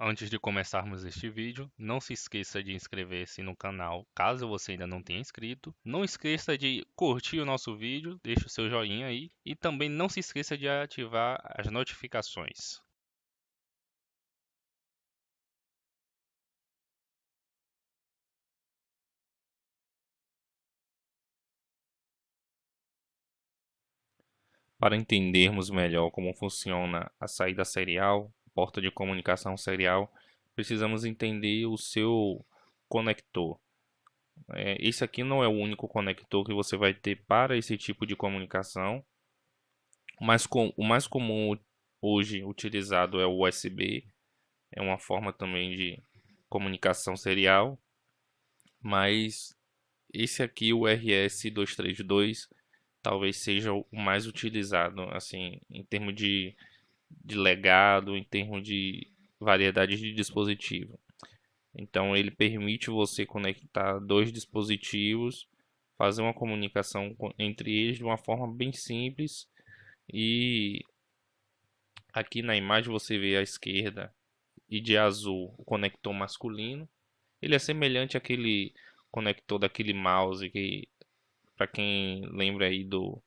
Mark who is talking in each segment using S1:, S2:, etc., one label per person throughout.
S1: Antes de começarmos este vídeo, não se esqueça de inscrever-se no canal caso você ainda não tenha inscrito. Não esqueça de curtir o nosso vídeo, deixe o seu joinha aí e também não se esqueça de ativar as notificações. Para entendermos melhor como funciona a saída serial, porta de comunicação serial, precisamos entender o seu conector. Esse aqui não é o único conector que você vai ter para esse tipo de comunicação. O mais comum hoje utilizado é o USB, é uma forma também de comunicação serial, mas esse aqui, o RS232, talvez seja o mais utilizado, assim, em termos de legado, em termos de variedade de dispositivo. Então, ele permite você conectar dois dispositivos, fazer uma comunicação entre eles de uma forma bem simples. E aqui na imagem você vê à esquerda e de azul o conector masculino. Ele é semelhante àquele conector daquele mouse que, para quem lembra aí do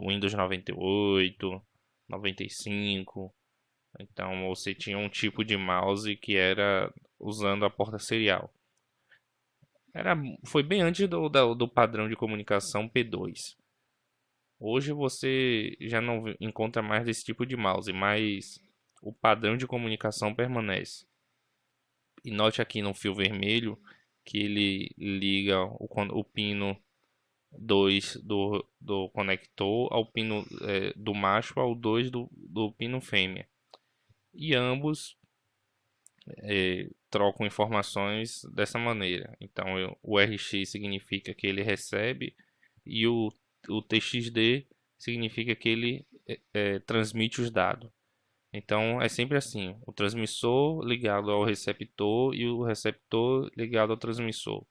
S1: Windows 98, 95. Então você tinha um tipo de mouse que era usando a porta serial. Era, foi bem antes do padrão de comunicação P2. Hoje você já não encontra mais desse tipo de mouse, mas o padrão de comunicação permanece. E note aqui no fio vermelho que ele liga o pino 2 do conector ao pino do macho ao 2 do pino fêmea. E ambos trocam informações dessa maneira. Então o RX significa que ele recebe e o TXD significa que ele transmite os dados. Então é sempre assim: o transmissor ligado ao receptor e o receptor ligado ao transmissor.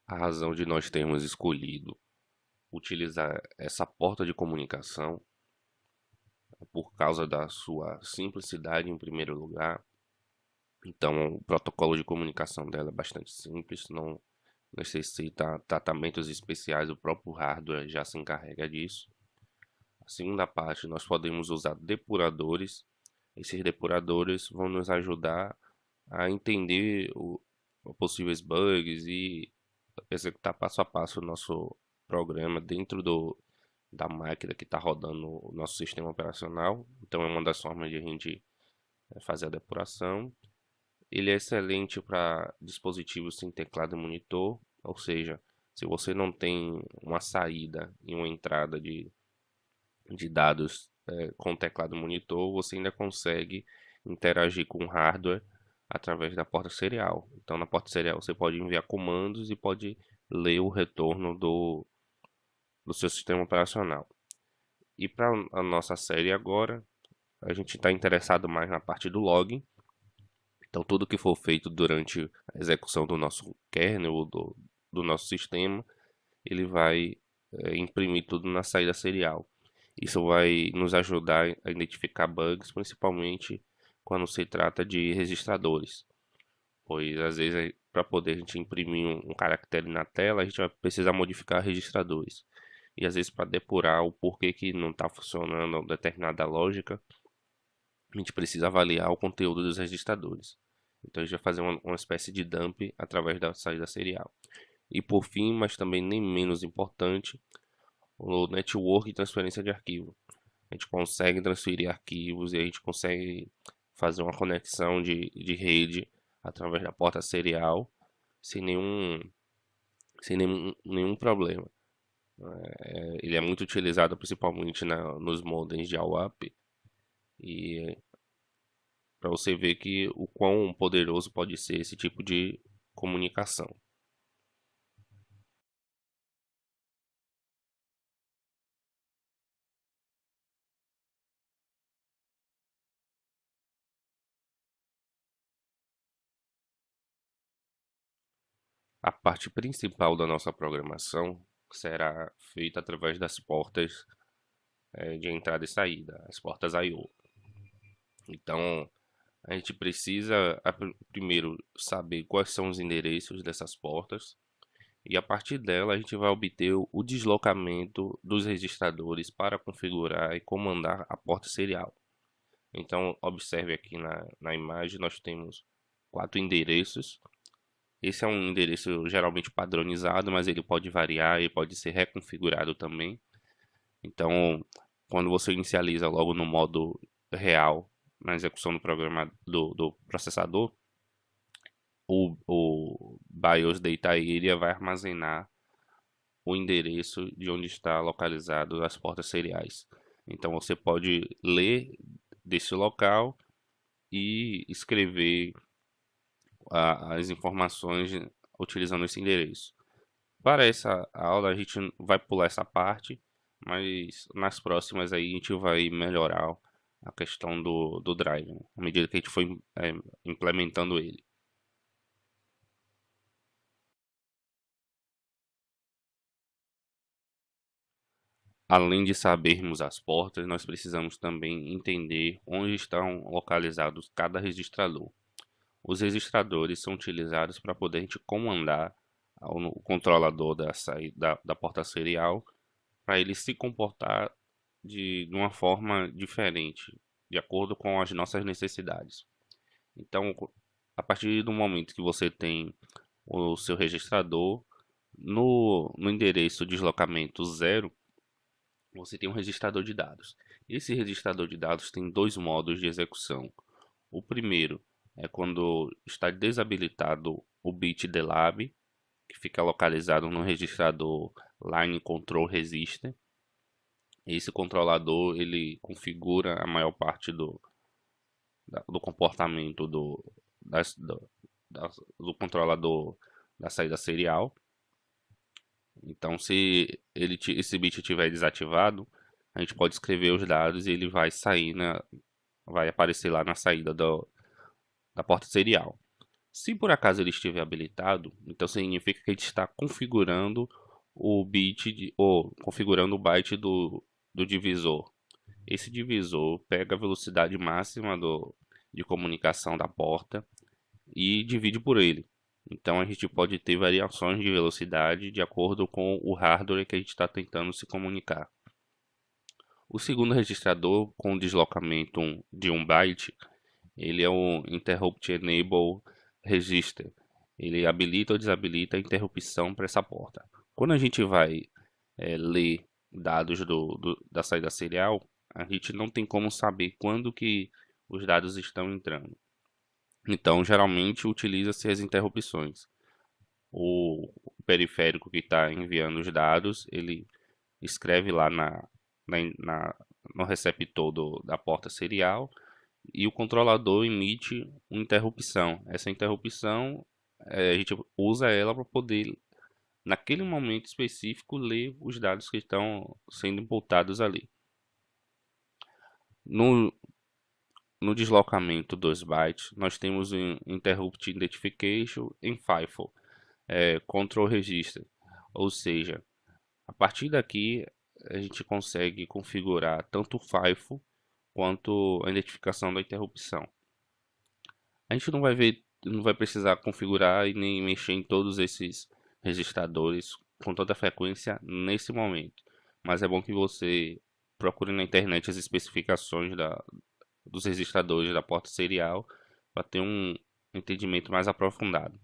S1: A razão de nós termos escolhido utilizar essa porta de comunicação é por causa da sua simplicidade, em primeiro lugar. Então, o protocolo de comunicação dela é bastante simples, não necessita tratamentos especiais, o próprio hardware já se encarrega disso. A segunda parte, nós podemos usar depuradores. Esses depuradores vão nos ajudar a entender possíveis bugs e executar passo a passo o nosso programa dentro da máquina que está rodando o nosso sistema operacional. Então, é uma das formas de a gente fazer a depuração. Ele é excelente para dispositivos sem teclado e monitor, ou seja, se você não tem uma saída e uma entrada de dados com teclado e monitor, você ainda consegue interagir com o hardware através da porta serial. Então, na porta serial você pode enviar comandos e pode ler o retorno do seu sistema operacional. E para a nossa série agora, a gente está interessado mais na parte do login. Então, tudo que for feito durante a execução do nosso kernel ou do nosso sistema, ele vai imprimir tudo na saída serial. Isso vai nos ajudar a identificar bugs, principalmente quando se trata de registradores. Pois às vezes, para poder a gente imprimir um caractere na tela, a gente vai precisar modificar registradores. E às vezes, para depurar o porquê que não está funcionando determinada lógica, a gente precisa avaliar o conteúdo dos registradores. Então a gente vai fazer uma espécie de dump através da saída serial. E por fim, mas também nem menos importante, o network e transferência de arquivo. A gente consegue transferir arquivos e a gente consegue fazer uma conexão de rede através da porta serial sem nenhum problema. Ele é muito utilizado principalmente nos modems de AWAP e para você ver que o quão poderoso pode ser esse tipo de comunicação. A parte principal da nossa programação será feita através das portas de entrada e saída, as portas I/O. Então, a gente precisa primeiro saber quais são os endereços dessas portas e a partir dela a gente vai obter o deslocamento dos registradores para configurar e comandar a porta serial. Então, observe aqui na imagem, nós temos 4 endereços. Esse é um endereço geralmente padronizado, mas ele pode variar e pode ser reconfigurado também. Então, quando você inicializa logo no modo real, na execução do programa do processador, o BIOS Data Area vai armazenar o endereço de onde está localizado as portas seriais. Então, você pode ler desse local e escrever as informações utilizando esse endereço. Para essa aula a gente vai pular essa parte, mas nas próximas aí a gente vai melhorar a questão do driver, à medida que a gente for implementando ele. Além de sabermos as portas, nós precisamos também entender onde estão localizados cada registrador. Os registradores são utilizados para poder a gente comandar o controlador da saída da porta serial para ele se comportar de uma forma diferente, de acordo com as nossas necessidades. Então, a partir do momento que você tem o seu registrador, no endereço deslocamento 0, você tem um registrador de dados. Esse registrador de dados tem dois modos de execução. O primeiro é quando está desabilitado o bit delab, que fica localizado no registrador Line Control Register. Esse controlador ele configura a maior parte do comportamento do controlador da saída serial. Então, se esse bit estiver desativado, a gente pode escrever os dados e ele vai sair, vai aparecer lá na saída da porta serial. Se por acaso ele estiver habilitado, então significa que a gente está configurando o bit ou configurando o byte do divisor. Esse divisor pega a velocidade máxima de comunicação da porta e divide por ele. Então a gente pode ter variações de velocidade de acordo com o hardware que a gente está tentando se comunicar. O segundo registrador com deslocamento de 1 byte, ele é o Interrupt Enable Register. Ele habilita ou desabilita a interrupção para essa porta. Quando a gente vai ler dados da saída serial, a gente não tem como saber quando que os dados estão entrando. Então, geralmente, utiliza-se as interrupções. O periférico que está enviando os dados, ele escreve lá no receptor da porta serial e o controlador emite uma interrupção. Essa interrupção, a gente usa ela para poder, naquele momento específico, ler os dados que estão sendo imputados ali. No deslocamento 2 bytes, nós temos um Interrupt Identification em FIFO, Control Register. Ou seja, a partir daqui a gente consegue configurar tanto o FIFO quanto a identificação da interrupção. A gente não vai precisar configurar e nem mexer em todos esses registradores com toda a frequência nesse momento. Mas é bom que você procure na internet as especificações dos registradores da porta serial para ter um entendimento mais aprofundado.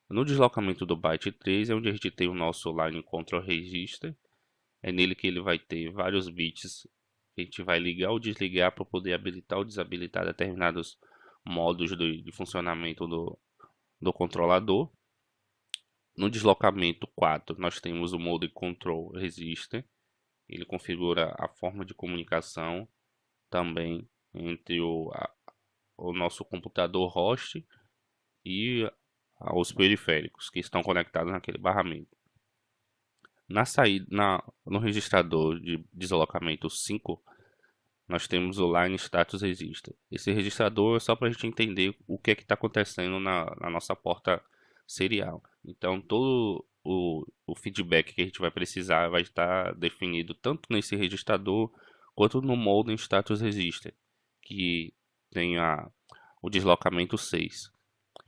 S1: No deslocamento do byte 3 é onde a gente tem o nosso Line Control Register. É nele que ele vai ter vários bits que a gente vai ligar ou desligar para poder habilitar ou desabilitar determinados modos de funcionamento do controlador. No deslocamento 4 nós temos o Mode Control Register. Ele configura a forma de comunicação também entre o nosso computador host e os periféricos que estão conectados naquele barramento. No registrador de deslocamento 5, nós temos o Line Status Register. Esse registrador é só para a gente entender o que é que está acontecendo na nossa porta serial. Então, todo o feedback que a gente vai precisar vai estar definido tanto nesse registrador quanto no modem status register, que tem o deslocamento 6.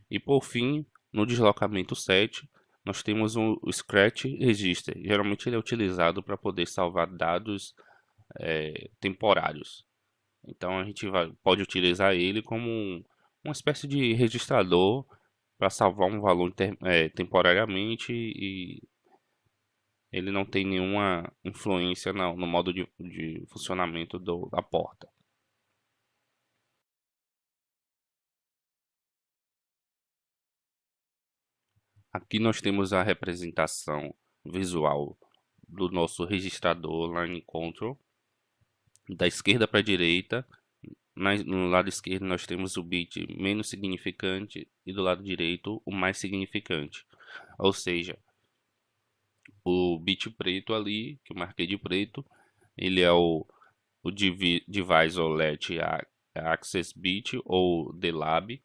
S1: E por fim, no deslocamento 7, nós temos o Scratch Register. Geralmente ele é utilizado para poder salvar dados temporários. Então a gente pode utilizar ele como uma espécie de registrador para salvar um valor temporariamente e ele não tem nenhuma influência no modo de funcionamento da porta. Aqui nós temos a representação visual do nosso registrador Line Control. Da esquerda para a direita, no lado esquerdo nós temos o bit menos significante e do lado direito o mais significante. Ou seja, o bit preto ali, que eu marquei de preto, ele é o Device ou Let Access Bit ou DLAB.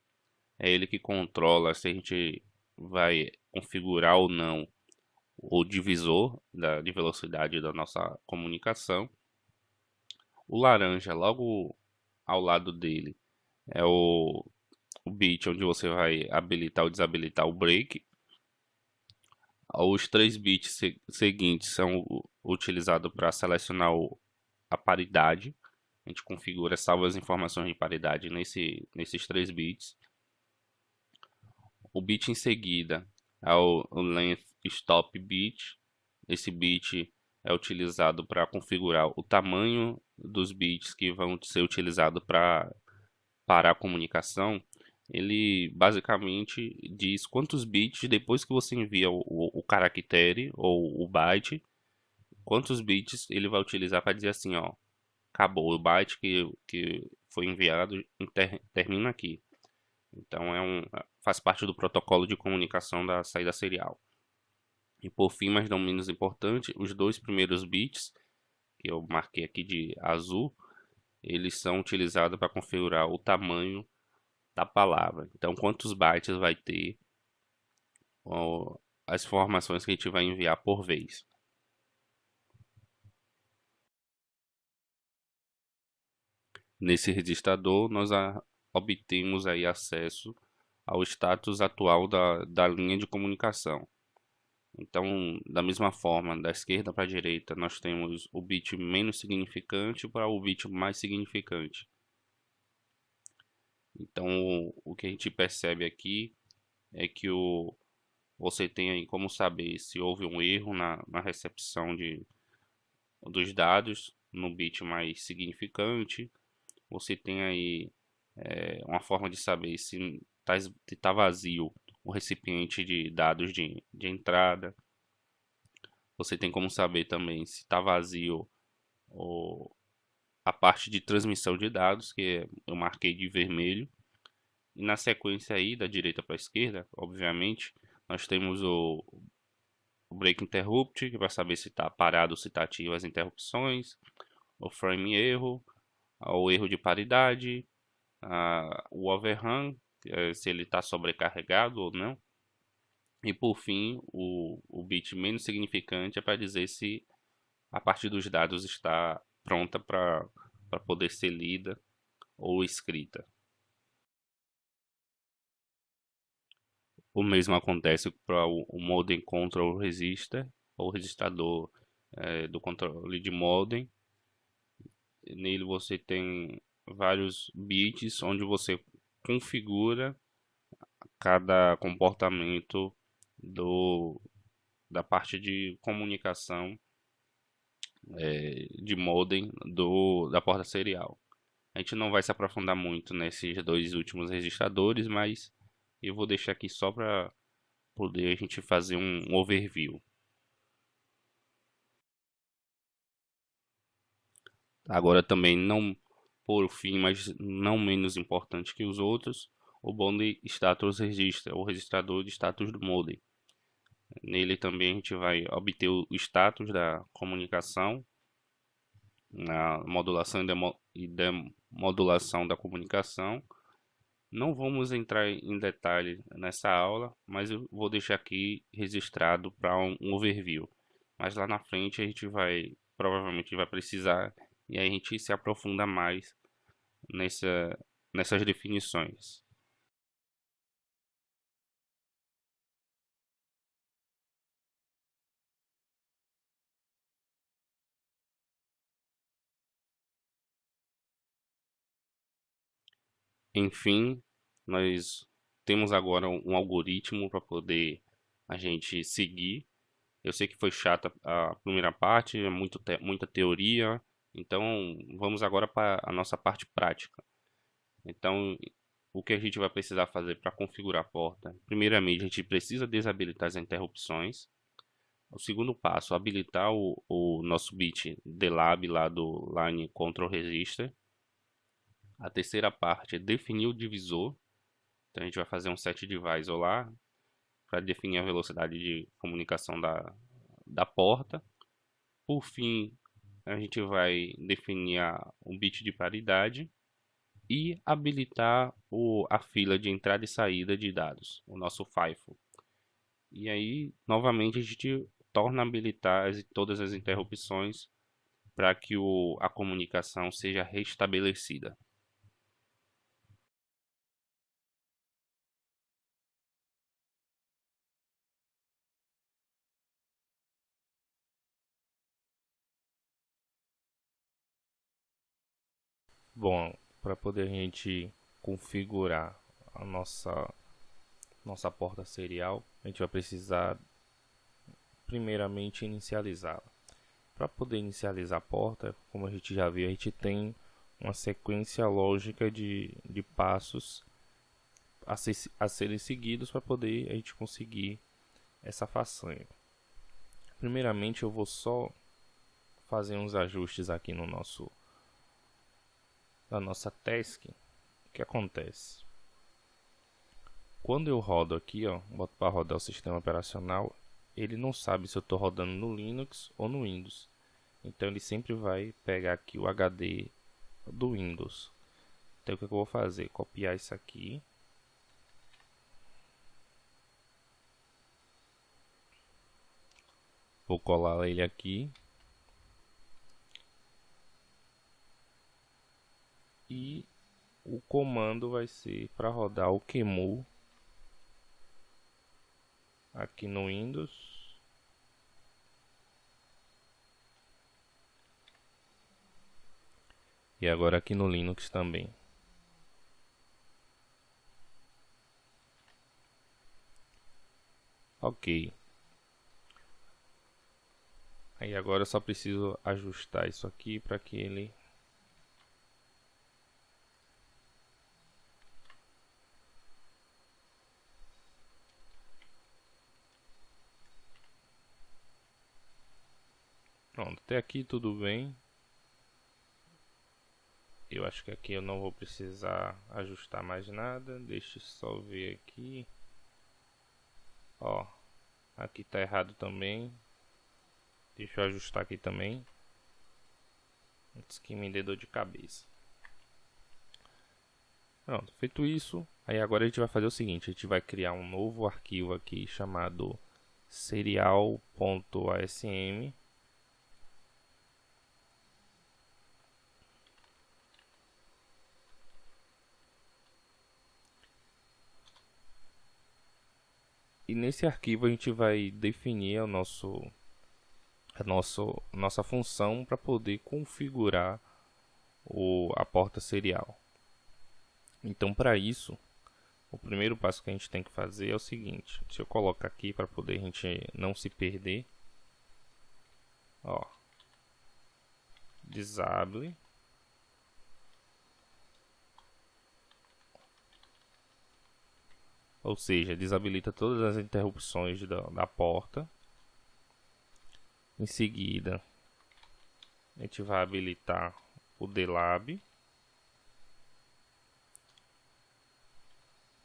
S1: É ele que controla se a gente vai configurar ou não o divisor de velocidade da nossa comunicação. O laranja, logo ao lado dele, é o bit onde você vai habilitar ou desabilitar o break. Os 3 bits seguintes são utilizados para selecionar a paridade. A gente configura, salva as informações de paridade nesses 3 bits. O bit em seguida é o length stop bit. Esse bit é utilizado para configurar o tamanho dos bits que vão ser utilizados para parar a comunicação. Ele basicamente diz quantos bits, depois que você envia o caractere ou o byte, quantos bits ele vai utilizar para dizer assim, ó, acabou o byte que foi enviado, termina aqui. Então faz parte do protocolo de comunicação da saída serial. E por fim, mas não menos importante, os 2 primeiros bits, que eu marquei aqui de azul, eles são utilizados para configurar o tamanho da palavra. Então, quantos bytes vai ter as informações que a gente vai enviar por vez. Nesse registrador, nós obtemos aí acesso ao status atual da linha de comunicação. Então, da mesma forma, da esquerda para a direita, nós temos o bit menos significante para o bit mais significante. Então, o que a gente percebe aqui é que você tem aí como saber se houve um erro na recepção dos dados no bit mais significante. Você tem aí uma forma de saber se está vazio o recipiente de dados de entrada. Você tem como saber também se está vazio a parte de transmissão de dados, que eu marquei de vermelho. E na sequência aí, da direita para a esquerda, obviamente, nós temos o break interrupt, que vai saber se está parado ou se está ativo as interrupções, o frame erro, o erro de paridade, o overrun, se ele está sobrecarregado ou não. E por fim, o bit menos significante é para dizer se a parte dos dados está pronta para poder ser lida ou escrita. O mesmo acontece para o Modem Control Register, ou registrador do controle de modem. Nele você tem vários bits onde você configura cada comportamento da parte de comunicação de modem da porta serial. A gente não vai se aprofundar muito nesses 2 últimos registradores, mas eu vou deixar aqui só para poder a gente fazer um overview. Agora também não por fim, mas não menos importante que os outros, o Modem Status Register, o registrador de status do modem. Nele também a gente vai obter o status da comunicação, na modulação e demodulação da comunicação. Não vamos entrar em detalhe nessa aula, mas eu vou deixar aqui registrado para um overview. Mas lá na frente a gente provavelmente vai precisar, e aí a gente se aprofunda mais nessa, nessas definições. Enfim, nós temos agora um algoritmo para poder a gente seguir. Eu sei que foi chata a primeira parte, é muita teoria, então vamos agora para a nossa parte prática. Então, o que a gente vai precisar fazer para configurar a porta? Primeiramente, a gente precisa desabilitar as interrupções. O segundo passo, habilitar o nosso bit dlab lá do line control register. A terceira parte é definir o divisor. Então, a gente vai fazer um set divisor lá para definir a velocidade de comunicação da porta. Por fim, a gente vai definir um bit de paridade e habilitar a fila de entrada e saída de dados, o nosso FIFO. E aí, novamente, a gente torna habilitar todas as interrupções para que a comunicação seja restabelecida.
S2: Bom, para poder a gente configurar a nossa porta serial, a gente vai precisar primeiramente inicializá-la. Para poder inicializar a porta, como a gente já viu, a gente tem uma sequência lógica de passos a serem seguidos para poder a gente conseguir essa façanha. Primeiramente, eu vou só fazer uns ajustes aqui no na nossa task. O que acontece? Quando eu rodo aqui, ó, boto para rodar o sistema operacional, ele não sabe se eu estou rodando no Linux ou no Windows. Então ele sempre vai pegar aqui o HD do Windows. Então o que eu vou fazer? Copiar isso aqui. Vou colar ele aqui. E o comando vai ser para rodar o QEMU aqui no Windows. E agora aqui no Linux também. Ok. Aí agora eu só preciso ajustar isso aqui para que ele pronto, até aqui tudo bem. Eu acho que aqui eu não vou precisar ajustar mais nada. Deixa eu só ver aqui. Ó, aqui tá errado também. Deixa eu ajustar aqui também. Antes que me dê dor de cabeça. Pronto, feito isso, aí agora a gente vai fazer o seguinte, a gente vai criar um novo arquivo aqui chamado serial.asm. E nesse arquivo a gente vai definir nossa função para poder configurar a porta serial. Então, para isso, o primeiro passo que a gente tem que fazer é o seguinte: se eu colocar aqui para poder a gente não se perder, ó, disable, ou seja, desabilita todas as interrupções da porta. Em seguida, a gente vai habilitar o dlab.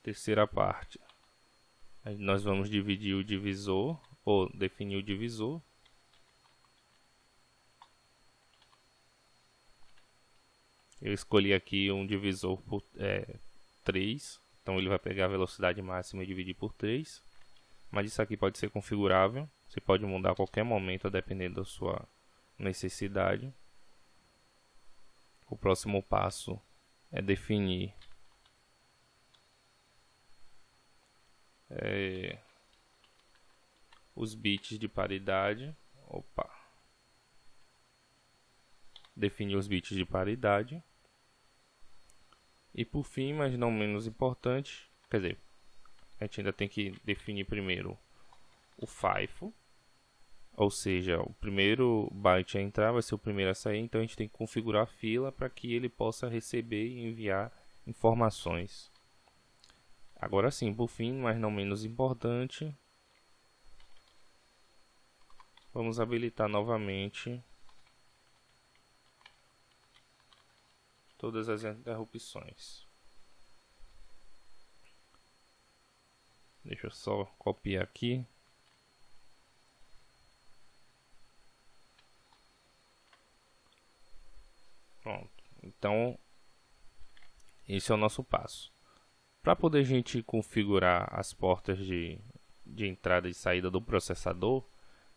S2: Terceira parte, aí nós vamos dividir o divisor ou definir o divisor. Eu escolhi aqui um divisor por 3. Então ele vai pegar a velocidade máxima e dividir por 3. Mas isso aqui pode ser configurável. Você pode mudar a qualquer momento, dependendo da sua necessidade. O próximo passo é definir os bits de paridade. Definir os bits de paridade. E por fim, mas não menos importante, quer dizer, a gente ainda tem que definir primeiro o FIFO, ou seja, o primeiro byte a entrar vai ser o primeiro a sair, então a gente tem que configurar a fila para que ele possa receber e enviar informações. Agora sim, por fim, mas não menos importante, vamos habilitar novamente todas as interrupções. Deixa eu só copiar aqui. Pronto. Então, esse é o nosso passo. Para poder a gente configurar as portas de entrada e saída do processador,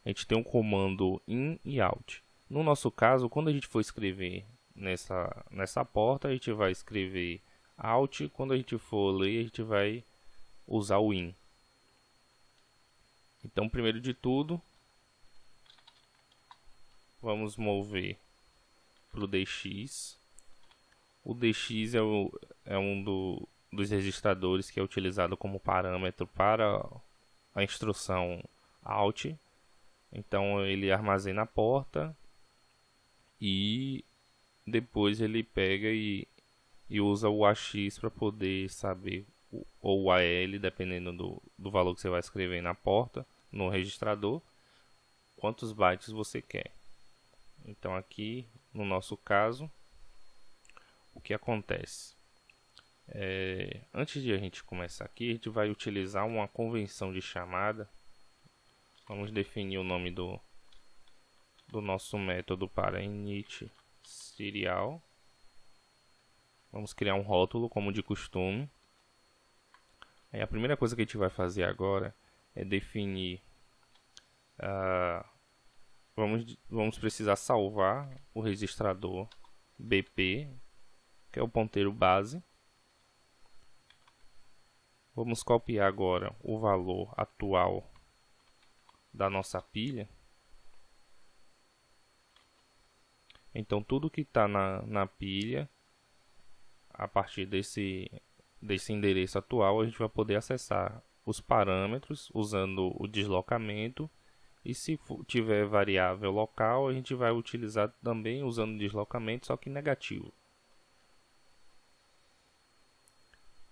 S2: a gente tem um comando in e out. No nosso caso, quando a gente for escrever nessa porta, a gente vai escrever out. Quando a gente for ler, a gente vai usar o in. Então, primeiro de tudo, vamos mover para o DX. O DX é um dos registradores que é utilizado como parâmetro para a instrução out. Então ele armazena a porta e depois ele pega e usa o AX para poder saber, ou o AL, dependendo do valor que você vai escrever na porta, no registrador, quantos bytes você quer. Então aqui, no nosso caso, o que acontece? Antes de a gente começar aqui, a gente vai utilizar uma convenção de chamada. Vamos definir o nome do nosso método para init serial. Vamos criar um rótulo, como de costume. Aí a primeira coisa que a gente vai fazer agora é definir. Vamos precisar salvar o registrador BP, que é o ponteiro base. Vamos copiar agora o valor atual da nossa pilha. Então tudo que está na pilha, a partir desse endereço atual, a gente vai poder acessar os parâmetros usando o deslocamento. E se tiver variável local, a gente vai utilizar também usando deslocamento, só que negativo.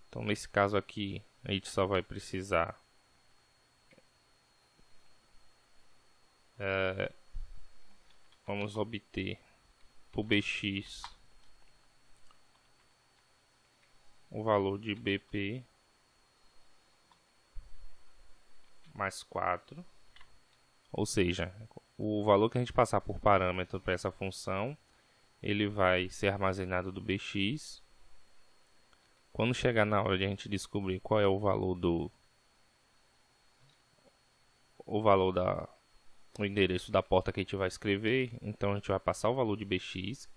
S2: Então nesse caso aqui, a gente só vai precisar vamos obter por BX o valor de BP mais 4. Ou seja, o valor que a gente passar por parâmetro para essa função, ele vai ser armazenado do BX. Quando chegar na hora de a gente descobrir qual é o valor o endereço da porta que a gente vai escrever, então a gente vai passar o valor de BX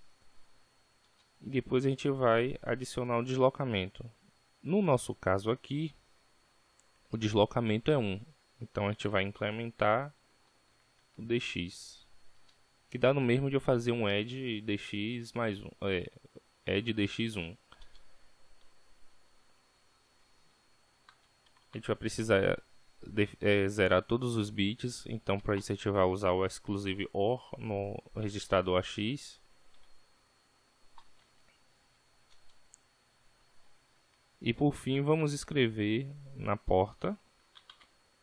S2: e depois a gente vai adicionar o deslocamento. No nosso caso aqui, o deslocamento é 1, então a gente vai incrementar o DX, que dá no mesmo de eu fazer um add DX mais 1, add DX1. A gente vai precisar zerar todos os bits, então para isso a gente vai usar o exclusive OR no registrador AX. E por fim vamos escrever na porta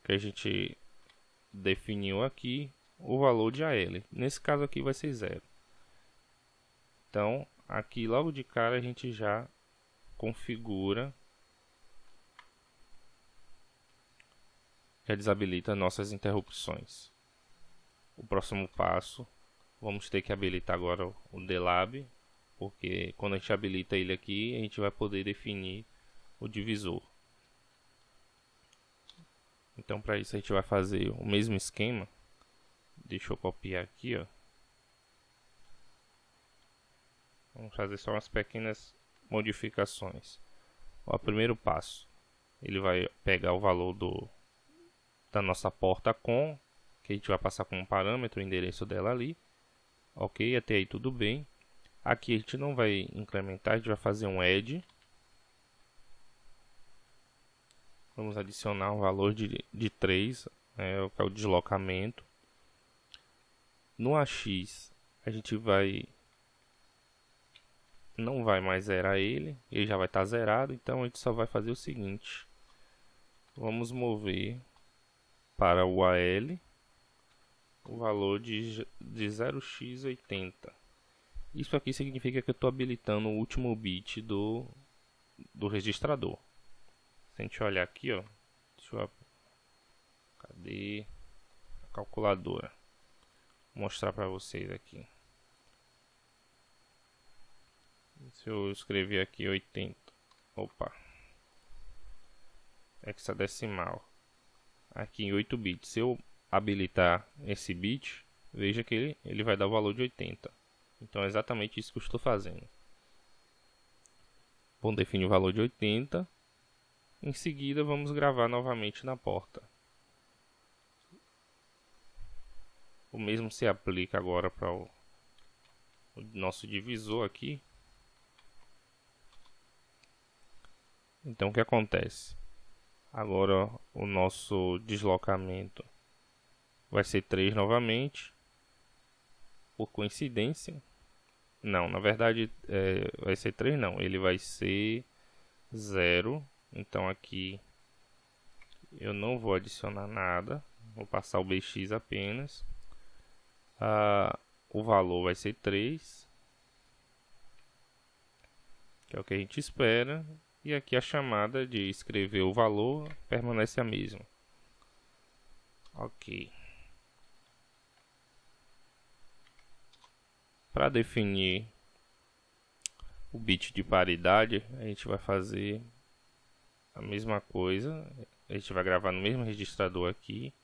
S2: que a gente definiu aqui o valor de AL. Nesse caso aqui vai ser 0. Então aqui logo de cara a gente já configura, já desabilita nossas interrupções. O próximo passo, vamos ter que habilitar agora o DLAB, porque quando a gente habilita ele aqui, a gente vai poder definir o divisor. Então para isso a gente vai fazer o mesmo esquema. Deixa eu copiar aqui, ó. Vamos fazer só umas pequenas modificações. O primeiro passo, ele vai pegar o valor da nossa porta com, que a gente vai passar como parâmetro o endereço dela ali. Ok, até aí tudo bem. Aqui a gente não vai incrementar, a gente vai fazer um add. Vamos adicionar um valor de 3, que é o deslocamento. No AX, a gente não vai mais zerar ele já vai estar zerado, então a gente só vai fazer o seguinte. Vamos mover para o AL o valor de 0x80. Isso aqui significa que eu estou habilitando o último bit do registrador. Se a gente olhar aqui, ó, cadê a calculadora? Vou mostrar para vocês aqui. Se eu escrever aqui 80, opa, hexadecimal, aqui em 8 bits, se eu habilitar esse bit, veja que ele vai dar o valor de 80. Então é exatamente isso que eu estou fazendo. Vamos definir o valor de 80. Em seguida vamos gravar novamente na porta. O mesmo se aplica agora para o nosso divisor aqui. Então o que acontece? Agora o nosso deslocamento vai ser 3 novamente. Por coincidência. Não, na verdade vai ser 3 não. Ele vai ser 0. Então aqui eu não vou adicionar nada. Vou passar o BX apenas. O valor vai ser 3. Que é o que a gente espera. E aqui a chamada de escrever o valor permanece a mesma. Ok. Para definir o bit de paridade, a gente vai fazer a mesma coisa. A gente vai gravar no mesmo registrador aqui.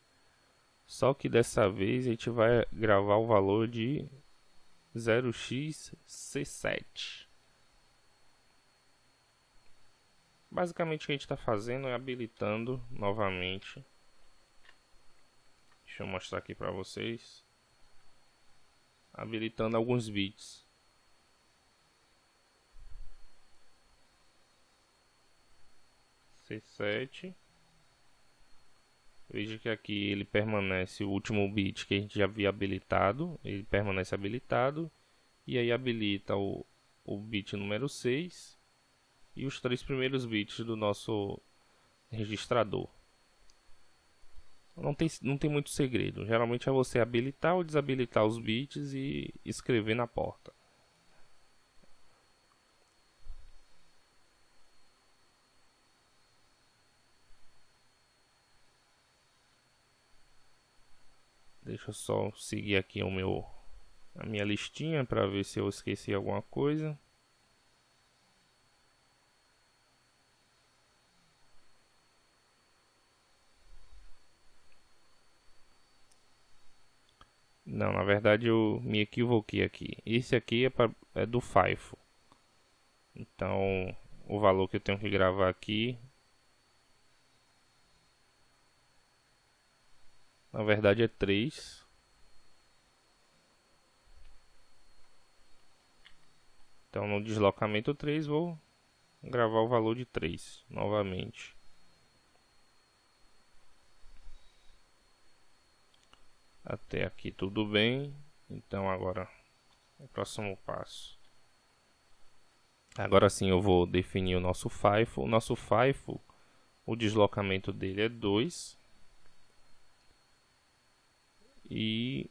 S2: Só que dessa vez a gente vai gravar o valor de 0xC7. Basicamente o que a gente está fazendo é habilitando novamente. Deixa eu mostrar aqui para vocês. Habilitando alguns bits. C7. Veja que aqui ele permanece o último bit que a gente já havia habilitado. Ele permanece habilitado. E aí habilita o bit número 6. E os 3 primeiros bits do nosso registrador. Não tem muito segredo. Geralmente é você habilitar ou desabilitar os bits e escrever na porta. Deixa eu só seguir aqui a minha listinha para ver se eu esqueci alguma coisa. Não, na verdade eu me equivoquei aqui. Esse aqui é do FIFO. Então, o valor que eu tenho que gravar aqui, na verdade é 3. Então, no deslocamento 3, vou gravar o valor de 3 novamente. Até aqui tudo bem. Então agora o próximo passo. Agora sim eu vou definir o nosso FIFO. O nosso FIFO, o deslocamento dele é 2. E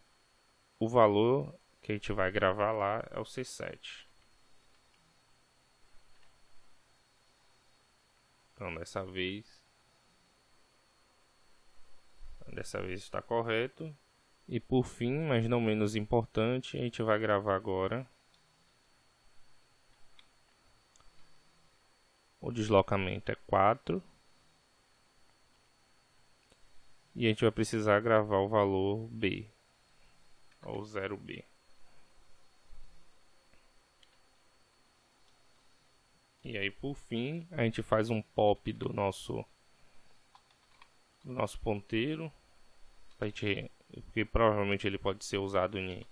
S2: o valor que a gente vai gravar lá é o C7. Então dessa vez está correto. E por fim, mas não menos importante, a gente vai gravar agora o deslocamento é 4. E a gente vai precisar gravar o valor B, ou 0B. E aí, por fim, a gente faz um pop do nosso ponteiro, porque provavelmente ele pode ser usado em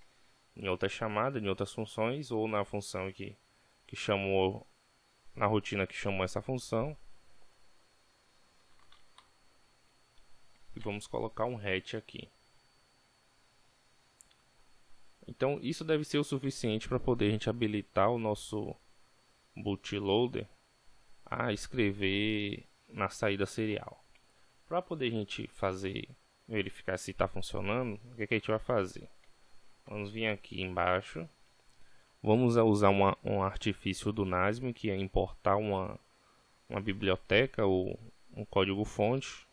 S2: outra chamada, em outras funções, ou na função que chamou, na rotina que chamou essa função. E vamos colocar um hatch aqui. Então isso deve ser o suficiente para poder a gente habilitar o nosso bootloader a escrever na saída serial. Para poder a gente verificar se está funcionando, o que a gente vai fazer? Vamos vir aqui embaixo. Vamos usar um artifício do Nasm, que é importar uma biblioteca ou um código-fonte,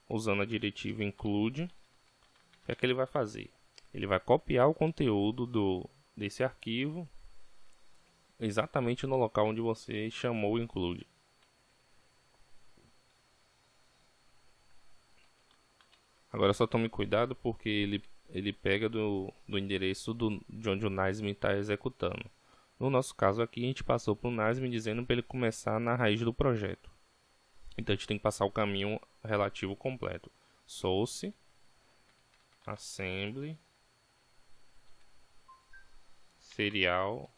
S2: usando a diretiva include. O que ele vai fazer? Ele vai copiar o conteúdo desse arquivo exatamente no local onde você chamou o include. Agora só tome cuidado porque ele pega do endereço de onde o Nasm está executando. No nosso caso aqui, a gente passou para o Nasm dizendo para ele começar na raiz do projeto. Então a gente tem que passar o caminho relativo completo. Source, assembly, serial.sm.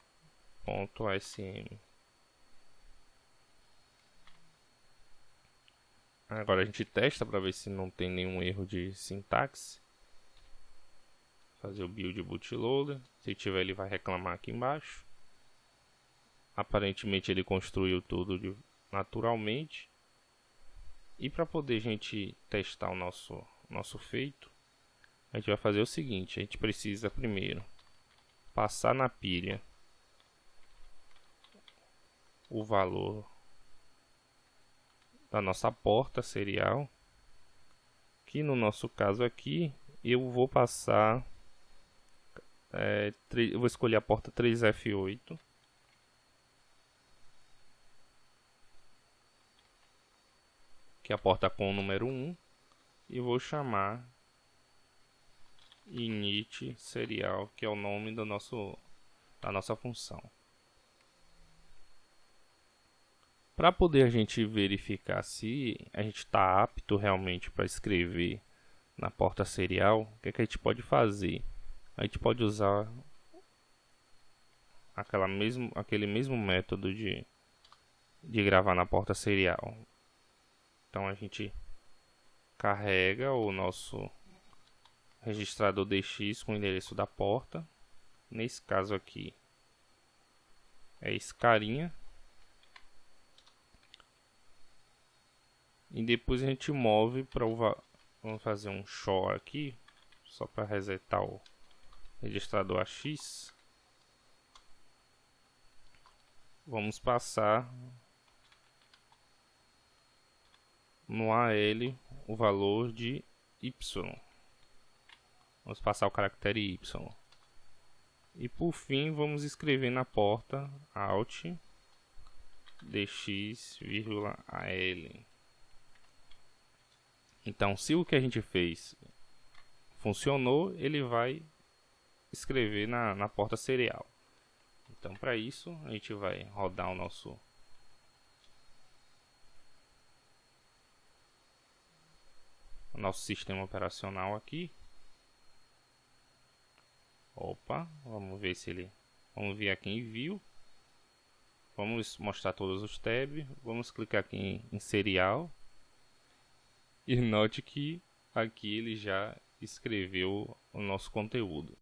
S2: Agora a gente testa para ver se não tem nenhum erro de sintaxe. Fazer o build bootloader. Se tiver, ele vai reclamar aqui embaixo. Aparentemente ele construiu tudo naturalmente. E para poder a gente testar o nosso feito, a gente vai fazer o seguinte: a gente precisa primeiro passar na pilha o valor da nossa porta serial, que no nosso caso aqui eu vou passar, eu vou escolher a porta 3F8, que é a porta com o número 1, e vou chamar init serial, que é o nome da nossa função. Para poder a gente verificar se a gente está apto realmente para escrever na porta serial, o que a gente pode fazer? A gente pode usar aquele mesmo método de gravar na porta serial. Então a gente carrega o nosso registrador DX com o endereço da porta. Nesse caso aqui é esse carinha. E depois a gente move para vamos fazer um show aqui, só para resetar o registrador AX. Vamos passar no AL o valor de Y. Vamos passar o caractere Y. E por fim vamos escrever na porta alt dx, AL. Então, se o que a gente fez funcionou, ele vai escrever na porta serial. Então, para isso, a gente vai rodar o nosso sistema operacional aqui. Opa, vamos ver se ele... Vamos vir aqui em View. Vamos mostrar todos os tabs. Vamos clicar aqui em Serial. E note que aqui ele já escreveu o nosso conteúdo.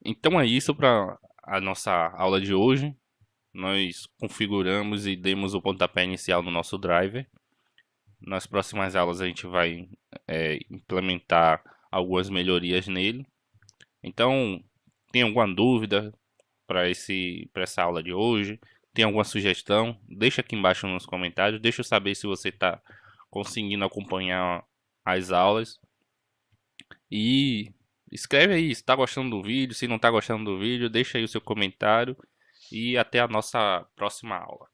S1: Então é isso para a nossa aula de hoje. Nós configuramos e demos o pontapé inicial no nosso driver. Nas próximas aulas a gente vai implementar algumas melhorias nele. Então, tem alguma dúvida para essa aula de hoje? Tem alguma sugestão? Deixa aqui embaixo nos comentários. Deixa eu saber se você está conseguindo acompanhar as aulas. E escreve aí se está gostando do vídeo, se não está gostando do vídeo, deixa aí o seu comentário e até a nossa próxima aula.